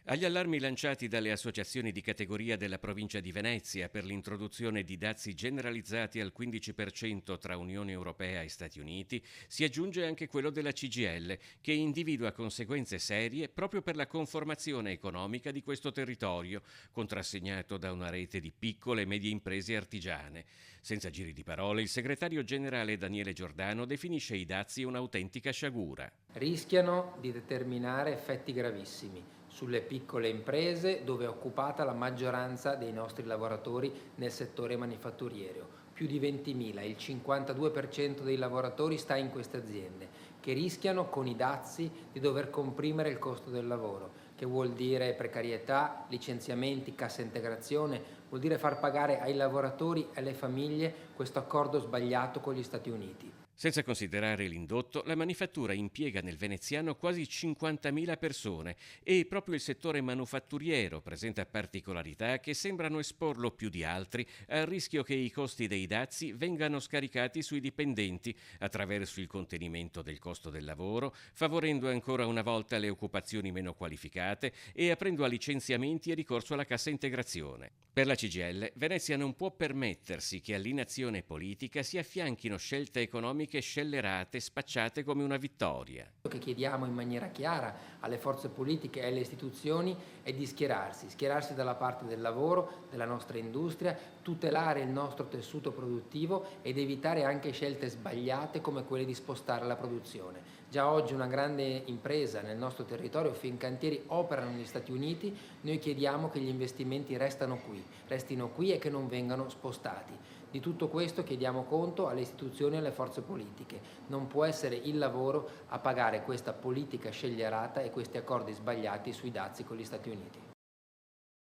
Agli allarmi lanciati dalle associazioni di categoria della provincia di Venezia per l'introduzione di dazi generalizzati al 15% tra Unione Europea e Stati Uniti, si aggiunge anche quello della CGIL, che individua conseguenze serie proprio per la conformazione economica di questo territorio, contrassegnato da una rete di piccole e medie imprese artigiane. Senza giri di parole, il segretario generale Daniele Giordano definisce i dazi un'autentica sciagura. Rischiano di determinare effetti gravissimi sulle piccole imprese dove è occupata la maggioranza dei nostri lavoratori nel settore manifatturiero. Più di 20.000, il 52% dei lavoratori sta in queste aziende, che rischiano con i dazi di dover comprimere il costo del lavoro, che vuol dire precarietà, licenziamenti, cassa integrazione, vuol dire far pagare ai lavoratori e alle famiglie questo accordo sbagliato con gli Stati Uniti. Senza considerare l'indotto, la manifattura impiega nel veneziano quasi 50.000 persone e proprio il settore manufatturiero presenta particolarità che sembrano esporlo più di altri al rischio che i costi dei dazi vengano scaricati sui dipendenti attraverso il contenimento del costo del lavoro, favorendo ancora una volta le occupazioni meno qualificate e aprendo a licenziamenti e ricorso alla cassa integrazione. Per la CGIL, Venezia non può permettersi che all'inazione politica si affianchino scelte economiche scellerate, spacciate come una vittoria. Che chiediamo in maniera chiara alle forze politiche e alle istituzioni è di schierarsi dalla parte del lavoro, della nostra industria, tutelare il nostro tessuto produttivo ed evitare anche scelte sbagliate come quelle di spostare la produzione. Già oggi una grande impresa nel nostro territorio, Fincantieri, operano negli Stati Uniti, noi chiediamo che gli investimenti restino qui e che non vengano spostati. Di tutto questo chiediamo conto alle istituzioni e alle forze politiche. Non può essere il lavoro a pagare questa politica scellerata e questi accordi sbagliati sui dazi con gli Stati Uniti.